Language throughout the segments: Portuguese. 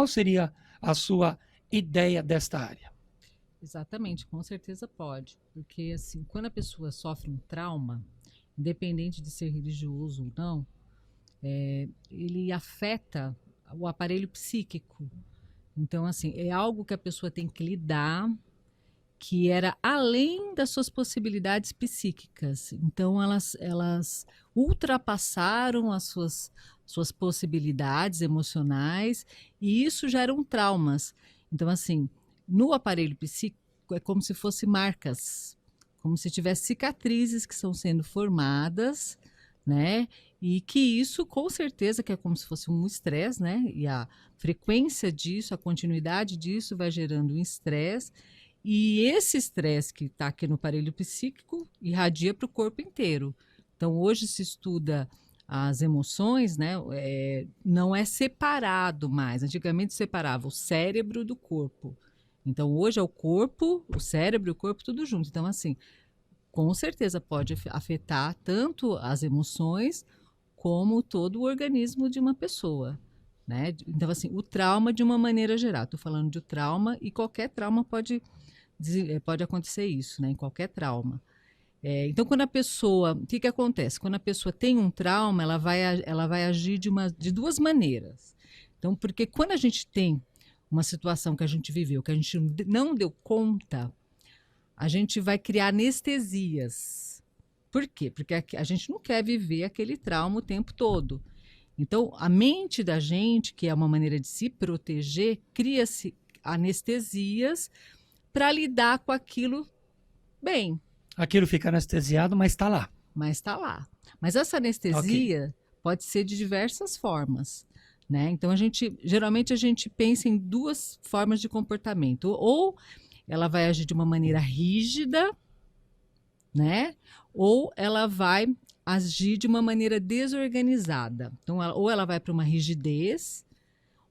Qual seria a sua ideia desta área? Exatamente, com certeza pode. Porque, assim, quando a pessoa sofre um trauma, independente de ser religioso ou não, ele afeta o aparelho psíquico. Então, assim, é algo que a pessoa tem que lidar, que era além das suas possibilidades psíquicas. Então, elas ultrapassaram as suas possibilidades emocionais e isso geram traumas. Então, assim, no aparelho psíquico é como se fossem marcas, como se tivesse cicatrizes que estão sendo formadas, né? E que isso, com certeza, que é como se fosse um estresse, né? E a frequência disso, a continuidade disso vai gerando um estresse e esse estresse que está aqui no aparelho psíquico irradia para o corpo inteiro. Então, hoje se estuda as emoções, né? Não é separado mais. Antigamente separava o cérebro do corpo. Então, hoje é o corpo, o cérebro e o corpo tudo junto. Então, assim, com certeza pode afetar tanto as emoções como todo o organismo de uma pessoa. Né? Então, assim, o trauma de uma maneira geral. Estou falando de trauma e qualquer trauma pode acontecer isso, né? Em qualquer trauma. Então, quando a pessoa, o que, que acontece? Quando a pessoa tem um trauma, ela vai agir de duas maneiras. Então, porque quando a gente tem uma situação que a gente viveu, que a gente não deu conta, a gente vai criar anestesias. Por quê? Porque a gente não quer viver aquele trauma o tempo todo. Então, a mente da gente, que é uma maneira de se proteger, cria-se anestesias para lidar com aquilo bem. Aquilo fica anestesiado, mas está lá. Mas está lá. Mas essa anestesia pode ser de diversas formas. Né? Então, geralmente a gente pensa em duas formas de comportamento. Ou ela vai agir de uma maneira rígida, né? Ou ela vai agir de uma maneira desorganizada. Então, ou ela vai para uma rigidez,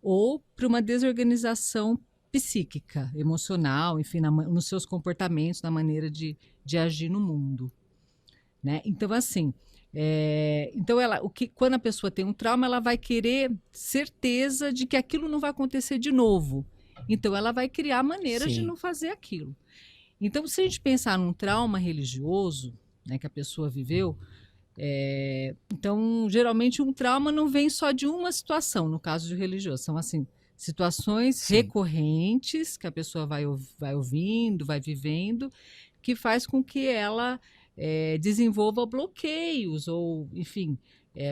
ou para uma desorganização psíquica, emocional, enfim, nos seus comportamentos, na maneira de agir no mundo. Né? Então, assim, então quando a pessoa tem um trauma, ela vai querer certeza de que aquilo não vai acontecer de novo. Então, ela vai criar maneiras de não fazer aquilo. Então, se a gente pensar num trauma religioso, né, que a pessoa viveu, então, geralmente, um trauma não vem só de uma situação, no caso de religioso. São, assim, situações recorrentes que a pessoa vai ouvindo, vai vivendo, que faz com que ela desenvolva bloqueios ou, enfim,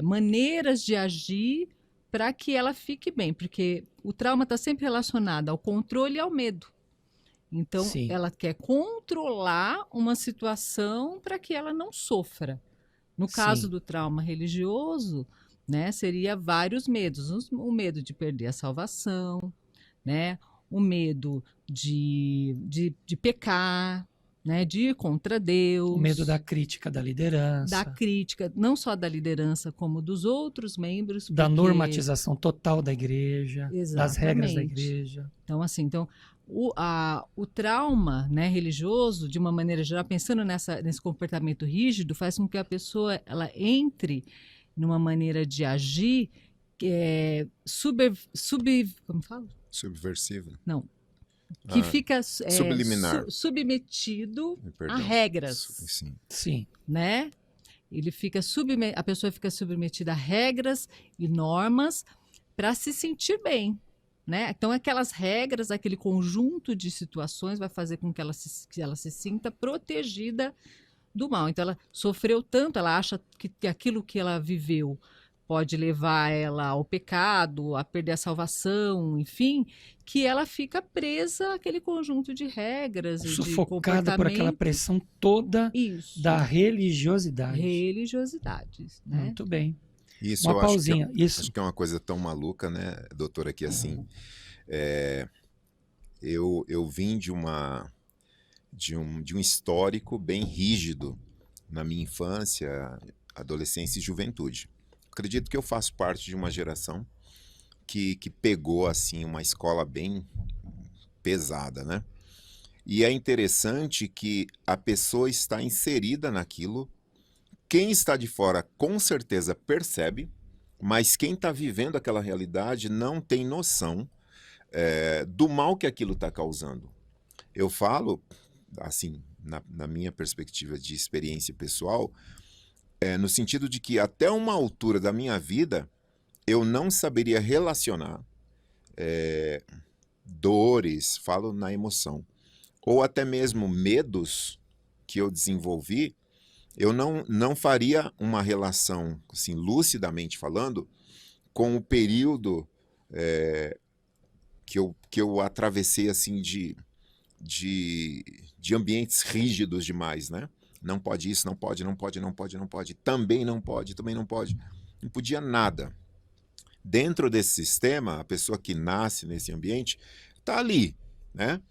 maneiras de agir para que ela fique bem. Porque o trauma está sempre relacionado ao controle e ao medo. Então, ela quer controlar uma situação para que ela não sofra. No caso do trauma religioso, né, seria vários medos. O medo de perder a salvação, né, o medo de pecar, né, de ir contra Deus. O medo da crítica da liderança. Da crítica, não só da liderança, como dos outros membros. Da normatização total da igreja, das regras da igreja. Então, assim, o trauma, né, religioso, de uma maneira geral, pensando nesse comportamento rígido, faz com que a pessoa ela entre numa maneira de agir como fala? Subversiva. Não. Que fica subliminar. Submetido a regras. Sim. Né? A pessoa fica submetida a regras e normas para se sentir bem. Né? Então, aquelas regras, aquele conjunto de situações vai fazer com que ela se sinta protegida do mal. Então, ela sofreu tanto, ela acha que aquilo que ela viveu pode levar ela ao pecado, a perder a salvação, enfim, que ela fica presa àquele conjunto de regras e de comportamento. Sufocada por aquela pressão toda da religiosidade. Religiosidades. Né? Muito bem. Isso, uma pausinha. Acho que é uma coisa tão maluca, né, doutora, que assim, eu vim de um histórico bem rígido na minha infância, adolescência e juventude. Acredito que eu faço parte de uma geração que pegou assim uma escola bem pesada, né? E é interessante que a pessoa está inserida naquilo. Quem está de fora com certeza percebe, mas quem está vivendo aquela realidade não tem noção do mal que aquilo está causando. Eu falo, assim, na minha perspectiva de experiência pessoal, no sentido de que até uma altura da minha vida eu não saberia relacionar dores, falo na emoção, ou até mesmo medos que eu desenvolvi, eu não faria uma relação, assim, lucidamente falando, com o período que eu atravessei, assim, de ambientes rígidos demais, né? Não pode isso, não pode, não pode, não pode, não pode. Também não pode, também não pode. Não podia nada. Dentro desse sistema, a pessoa que nasce nesse ambiente está ali, né?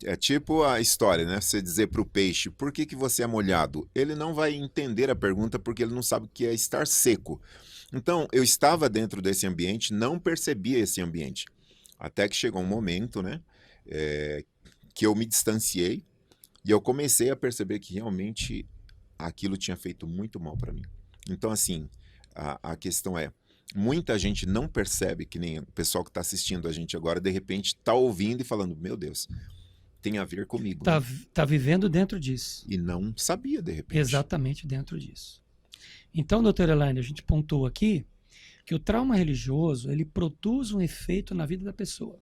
É tipo a história, né? Você dizer para o peixe, por que você é molhado? Ele não vai entender a pergunta porque ele não sabe o que é estar seco. Então, eu estava dentro desse ambiente, não percebia esse ambiente. Até que chegou um momento, né? Que eu me distanciei e eu comecei a perceber que realmente aquilo tinha feito muito mal para mim. Então, assim, a questão é, muita gente não percebe, que nem o pessoal que está assistindo a gente agora, de repente está ouvindo e falando, meu Deus, tem a ver comigo. Tá vivendo dentro disso. E não sabia, de repente. Exatamente dentro disso. Então, doutora Elaine, a gente pontuou aqui que o trauma religioso, ele produz um efeito na vida da pessoa.